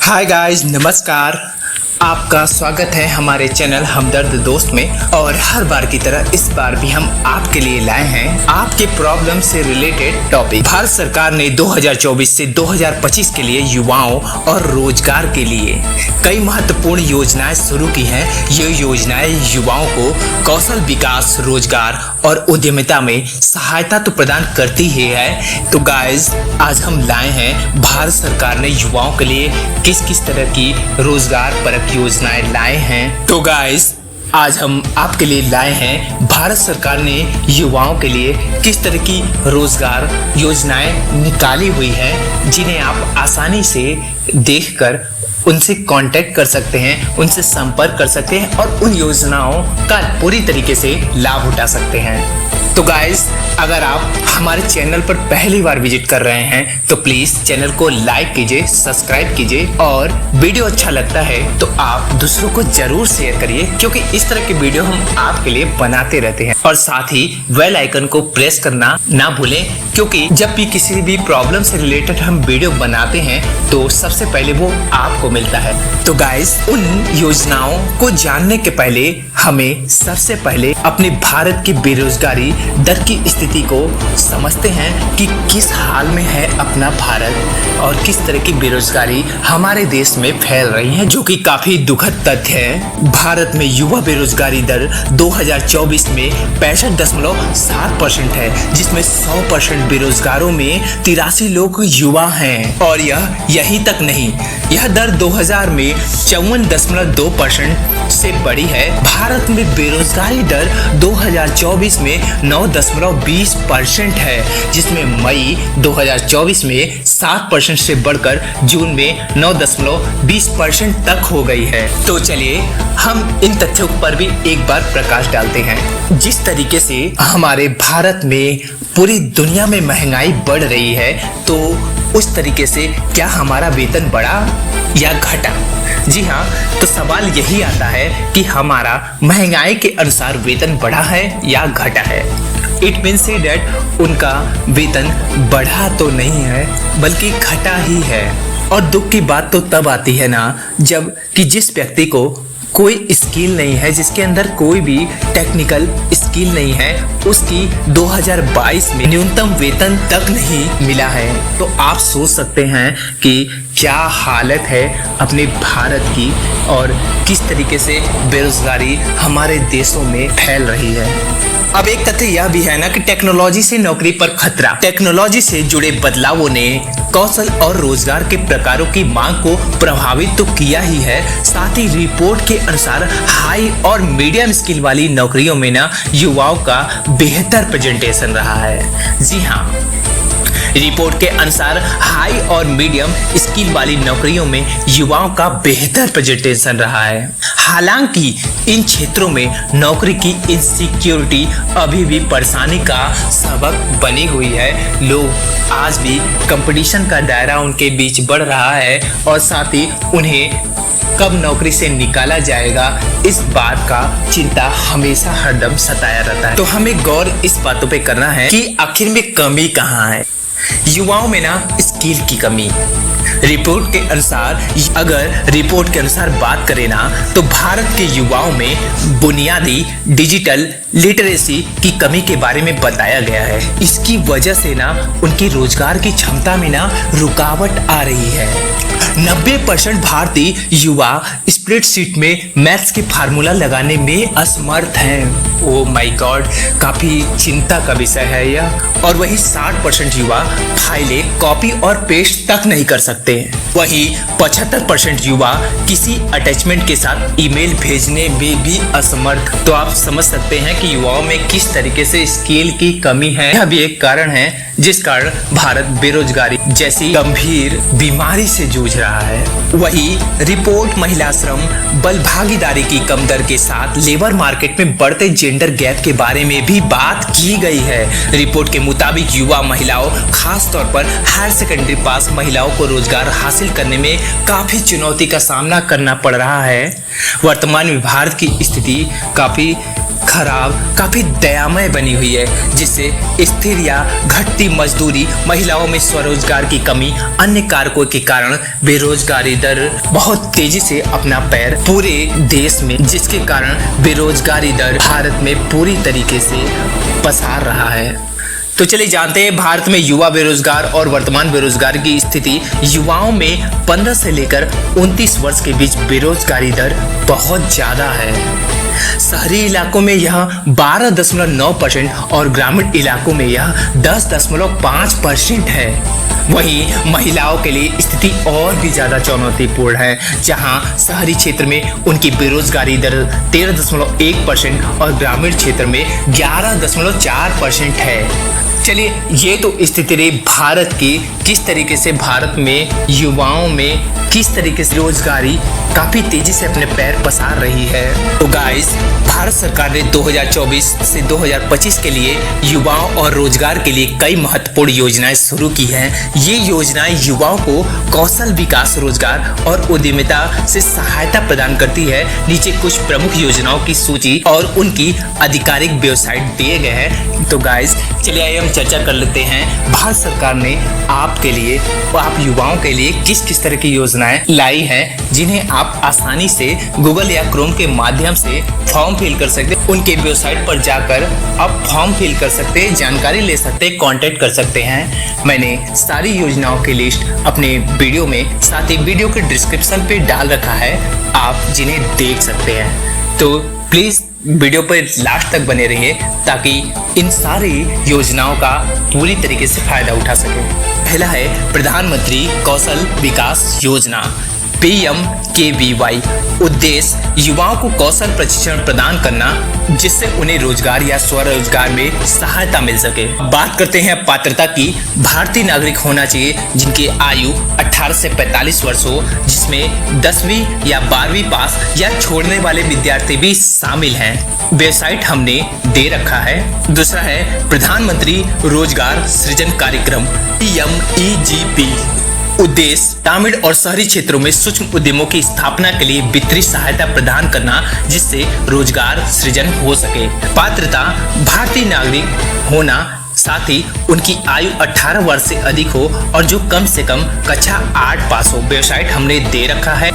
Hi guys, नमस्कार। आपका स्वागत है हमारे चैनल हमदर्द दोस्त में। और हर बार की तरह इस बार भी हम आपके लिए लाए हैं आपके प्रॉब्लम से रिलेटेड टॉपिक। भारत सरकार ने 2024 से 2025 के लिए युवाओं और रोजगार के लिए कई महत्वपूर्ण योजनाएं शुरू की हैं। ये योजनाएं युवाओं को कौशल विकास, रोजगार और उद्यमिता में सहायता तो प्रदान करती ही है। तो गाइस, आज हम लाए हैं भारत सरकार ने युवाओं के लिए किस किस तरह की रोजगार परक योजनाएं लाए हैं। तो गाइस, आज हम आपके लिए लाए हैं भारत सरकार ने युवाओं के लिए किस तरह की रोजगार योजनाएं निकाली हुई हैं, जिन्हें आप आसानी से देखकर उनसे कांटेक्ट कर सकते हैं, उनसे संपर्क कर सकते हैं और उन योजनाओं का पूरी तरीके से लाभ उठा सकते हैं। तो गाइस, अगर आप हमारे चैनल पर पहली बार विजिट कर रहे हैं तो प्लीज चैनल को लाइक कीजिए, सब्सक्राइब कीजिए और वीडियो अच्छा लगता है तो आप दूसरों को जरूर शेयर करिए, क्योंकि इस तरह के वीडियो हम आपके लिए बनाते रहते हैं। और साथ ही बेल आइकन को प्रेस करना ना भूलें, क्योंकि जब भी किसी भी प्रॉब्लम से रिलेटेड हम वीडियो बनाते हैं तो सबसे पहले वो आपको मिलता है। तो गाइस, उन योजनाओं को जानने के पहले हमें सबसे पहले अपने भारत की बेरोजगारी दर की स्थिति को समझते हैं कि किस हाल में है अपना भारत और किस तरह की बेरोजगारी हमारे देश में फैल रही है, जो कि काफी दुखद तथ्य है। भारत में युवा बेरोजगारी दर 2024 में 65.7% है, जिसमें 100% बेरोजगारों में 83 लोग युवा हैं। और यही तक नहीं, यह दर 2000 में 54.2% से बढ़ी है। भारत में बेरोजगारी दर 2024 में 9.20% है, जिसमें मई 2024 में 7% से बढ़कर जून में 9.20% तक हो गई है। तो चलिए हम इन तथ्यों पर भी एक बार प्रकाश डालते हैं। जिस तरीके से हमारे भारत में पूरी दुनिया में महंगाई बढ़ रही है, तो उस तरीके से क्या हमारा वेतन बढ़ा या घटा? जी हाँ, तो सवाल यही आता है कि हमारा महंगाई के अनुसार वेतन बढ़ा है या घटा है। इट मीन्स दैट उनका वेतन बढ़ा तो नहीं है बल्कि घटा ही है। और दुख की बात तो तब आती है ना, जब कि जिस व्यक्ति को कोई स्किल नहीं है, जिसके अंदर कोई भी टेक्निकल स्किल नहीं है, उसकी 2022 में न्यूनतम वेतन तक नहीं मिला है। तो आप सोच सकते हैं कि क्या हालत है अपने भारत की और किस तरीके से बेरोजगारी हमारे देशों में फैल रही है। अब एक तथ्य यह भी है ना कि टेक्नोलॉजी से नौकरी पर खतरा। टेक्नोलॉजी से जुड़े बदलावों ने कौशल और रोजगार के प्रकारों की मांग को प्रभावित तो किया ही है, साथ ही रिपोर्ट के अनुसार हाई और मीडियम स्किल वाली नौकरियों में ना युवाओं का बेहतर प्रेजेंटेशन रहा है। जी हाँ, रिपोर्ट के अनुसार हाई और मीडियम स्किल वाली नौकरियों में युवाओं का बेहतर प्रेजेंटेशन रहा है। हालांकि इन क्षेत्रों में नौकरी की इनसिक्योरिटी अभी भी परेशानी का सबक बनी हुई है। लोग आज भी कंपटीशन का दायरा उनके बीच बढ़ रहा है और साथ ही उन्हें कब नौकरी से निकाला जाएगा, इस बात का चिंता हमेशा हरदम सताया रहता है। तो हमें गौर इस बातों पे करना है कि आखिर में कमी कहाँ है। युवाओं में ना स्किल की कमी। रिपोर्ट के अनुसार बात करें ना, तो भारत के युवाओं में बुनियादी डिजिटल लिटरेसी की कमी के बारे में बताया गया है। इसकी वजह से ना उनकी रोजगार की क्षमता में ना रुकावट आ रही है। 90% भारतीय युवा स्प्रेडशीट में मैथ्स के फार्मूला लगाने में असमर्थ हैं। ओ माय गॉड, काफी चिंता का विषय है यह। और वही 60% युवा फाइलें कॉपी और पेस्ट तक नहीं कर सकते। वही 75% युवा किसी अटैचमेंट के साथ ईमेल भेजने में भी असमर्थ। तो आप समझ सकते हैं कि युवाओं में किस तरीके से स्किल की कमी है। यह भी एक कारण है जिस कारण भारत बेरोजगारी जैसी गंभीर बीमारी से जूझ रहा है। वही रिपोर्ट महिला श्रम बल भागीदारी की कम दर के साथ लेबर मार्केट में बढ़ते जेंडर गैप के बारे में भी बात की गई है। रिपोर्ट के मुताबिक युवा महिलाओं, खास तौर पर हायर सेकेंडरी पास महिलाओं को रोजगार हासिल करने में काफी चुनौती का सामना करना पड़ रहा है। वर्तमान में भारत की स्थिति काफी खराब, काफी दयामय बनी हुई है, जिससे स्थिर या घटती मजदूरी, महिलाओं में स्वरोजगार की कमी, अन्य कारकों के कारण बेरोजगारी दर बहुत तेजी से अपना पैर पूरे देश में, जिसके कारण बेरोजगारी दर भारत में पूरी तरीके से पसार रहा है। तो चलिए जानते हैं भारत में युवा बेरोजगार और वर्तमान बेरोजगारी की स्थिति। युवाओं में 15 से लेकर 29 वर्ष के बीच बेरोजगारी दर बहुत ज्यादा है। शहरी इलाकों में यह 12.9% और ग्रामीण इलाकों में यह 10.5% है। वहीं महिलाओं के लिए स्थिति और भी ज्यादा चुनौतीपूर्ण है, जहां शहरी क्षेत्र में उनकी बेरोजगारी दर 13.1% और ग्रामीण क्षेत्र में 11.4% है। चलिए ये तो स्थिति रही भारत की, किस तरीके से भारत में युवाओं में किस तरीके से रोजगारी काफी तेजी से अपने पैर पसार रही है। तो गाइस, भारत सरकार ने 2024 से 2025 के लिए युवाओं और रोजगार के लिए कई महत्वपूर्ण योजनाएं शुरू की हैं। ये योजनाएं युवाओं को कौशल विकास, रोजगार और उद्यमिता से सहायता प्रदान करती है। नीचे कुछ प्रमुख योजनाओं की सूची और उनकी आधिकारिक वेबसाइट दिए गए हैं। तो गाइस चलिए हम चर्चा कर लेते हैं भारत सरकार ने आपके लिए और आप युवाओं के लिए किस किस तरह की योजनाएं लाई हैं, जिन्हें आप आसानी से गूगल या क्रोम के माध्यम से फॉर्म फिल कर सकते हैं। उनके वेबसाइट पर जाकर आप फॉर्म फिल कर सकते हैं, जानकारी ले सकते हैं, कांटेक्ट कर सकते हैं। मैंने सारी योजनाओं की लिस्ट अपने वीडियो में, साथ ही वीडियो के डिस्क्रिप्शन पे डाल रखा है, आप जिन्हें देख सकते हैं। तो प्लीज वीडियो पर लास्ट तक बने रहिए ताकि इन सारी योजनाओं का पूरी तरीके से फायदा उठा सके। पहला है प्रधानमंत्री कौशल विकास योजना PMKVY। उद्देश्य युवाओं को कौशल प्रशिक्षण प्रदान करना, जिससे उन्हें रोजगार या स्वरोजगार में सहायता मिल सके। बात करते हैं पात्रता की। भारतीय नागरिक होना चाहिए जिनकी आयु 18 से 45 वर्ष हो, जिसमें 10वीं या 12वीं पास या छोड़ने वाले विद्यार्थी भी शामिल हैं। वेबसाइट हमने दे रखा है। दूसरा है प्रधानमंत्री रोजगार सृजन कार्यक्रम PMEGP। उद्देश्य ग्रामीण और शहरी क्षेत्रों में सूक्ष्म उद्यमों की स्थापना के लिए वित्तीय सहायता प्रदान करना, जिससे रोजगार सृजन हो सके। पात्रता भारतीय नागरिक होना, साथ ही उनकी आयु 18 वर्ष से अधिक हो और जो कम से कम कक्षा 8 पास हो। वेबसाइट हमने दे रखा है।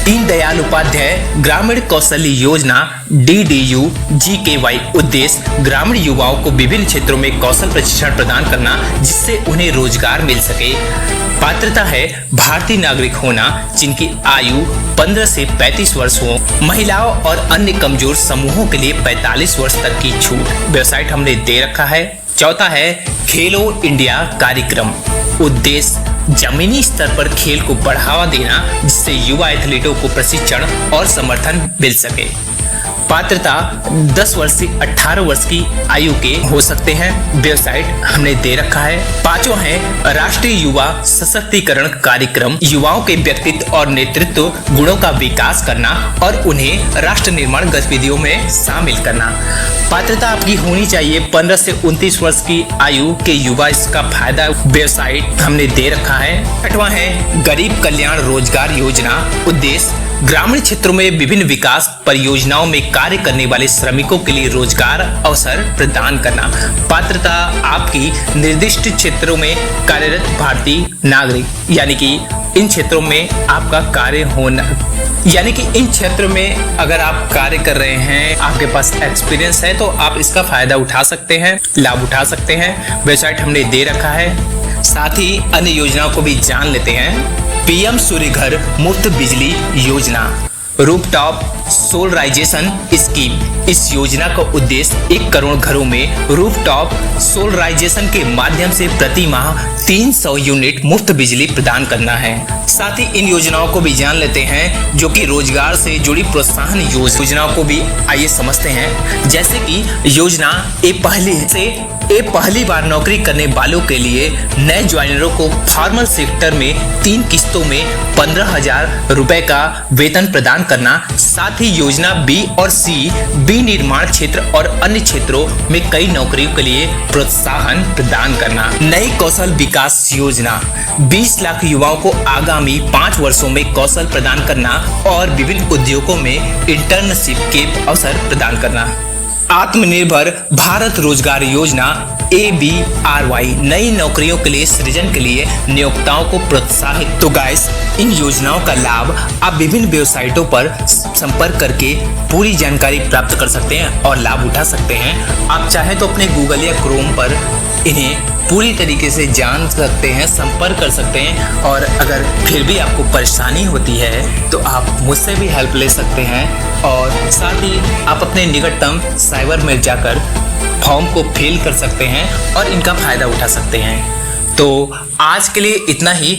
दीनदयाल उपाध्याय ग्रामीण कौशल्य योजना DDU-GKY। उद्देश्य ग्रामीण युवाओं को विभिन्न क्षेत्रों में कौशल प्रशिक्षण प्रदान करना, जिससे उन्हें रोजगार मिल सके। पात्रता है भारतीय नागरिक होना जिनकी आयु 15 से 35 वर्ष हो। महिलाओं और अन्य कमजोर समूहों के लिए 45 वर्ष तक की छूट। वेबसाइट हमने दे रखा है। चौथा है खेलो इंडिया कार्यक्रम। उद्देश्य जमीनी स्तर पर खेल को बढ़ावा देना, जिससे युवा एथलीटों को प्रशिक्षण और समर्थन मिल सके। पात्रता 10 वर्ष से 18 वर्ष की आयु के हो सकते हैं। वेबसाइट हमने दे रखा है। पांचवा है राष्ट्रीय युवा सशक्तिकरण कार्यक्रम। युवाओं के व्यक्तित्व और नेतृत्व गुणों का विकास करना और उन्हें राष्ट्र निर्माण गतिविधियों में शामिल करना। पात्रता आपकी होनी चाहिए 15 से 29 वर्ष की आयु के युवा इसका फायदा। वेबसाइट हमने दे रखा है। आठवां है गरीब कल्याण रोजगार योजना। उद्देश्य ग्रामीण क्षेत्रों में विभिन्न विकास परियोजनाओं में कार्य करने वाले श्रमिकों के लिए रोजगार अवसर प्रदान करना। पात्रता आपकी निर्दिष्ट क्षेत्रों में कार्यरत भारतीय नागरिक, यानी कि इन क्षेत्रों में आपका कार्य होना, यानी कि इन क्षेत्रों में अगर आप कार्य कर रहे हैं, आपके पास एक्सपीरियंस है, तो आप इसका फायदा उठा सकते हैं, लाभ उठा सकते हैं। वेबसाइट हमने दे रखा है। साथ ही अन्य योजनाओं को भी जान लेते हैं। PM सूर्य घर मुफ्त बिजली योजना, रूफटॉप सोलराइजेशन स्कीम। इस योजना का उद्देश्य 1 करोड़ घरों में रूफटॉप सोलराइजेशन के माध्यम से प्रति माह 300 यूनिट मुफ्त बिजली प्रदान करना है। साथ ही इन योजनाओं को भी जान लेते हैं, जो कि रोजगार से जुड़ी प्रोत्साहन योजनाओं को भी आइए समझते हैं। जैसे कि योजना पहली बार नौकरी करने वालों के लिए नए ज्वाइनरों को फॉर्मल सेक्टर में 3 किस्तों में 15,000 रुपए का वेतन प्रदान करना। साथ ही योजना B और C निर्माण क्षेत्र और अन्य क्षेत्रों में कई नौकरियों के लिए प्रोत्साहन प्रदान करना। नई कौशल विकास योजना 20 लाख युवाओं को आगामी 5 वर्षों में कौशल प्रदान करना और विभिन्न उद्योगों में इंटर्नशिप के अवसर प्रदान करना। आत्मनिर्भर भारत रोजगार योजना ABRY नई नौकरियों के लिए सृजन के लिए नियोक्ताओं को प्रोत्साहित। तो गाइस, इन योजनाओं का लाभ आप विभिन्न वेबसाइटों पर संपर्क करके पूरी जानकारी प्राप्त कर सकते हैं और लाभ उठा सकते हैं। आप चाहे तो अपने गूगल या क्रोम पर इन्हें पूरी तरीके से जान सकते हैं, संपर्क कर सकते हैं। और अगर फिर भी आपको परेशानी होती है तो आप मुझसे भी हेल्प ले सकते हैं और साथ ही आप अपने निकटतम साइबर में जाकर फॉर्म को फिल कर सकते हैं और इनका फायदा उठा सकते हैं। तो आज के लिए इतना ही।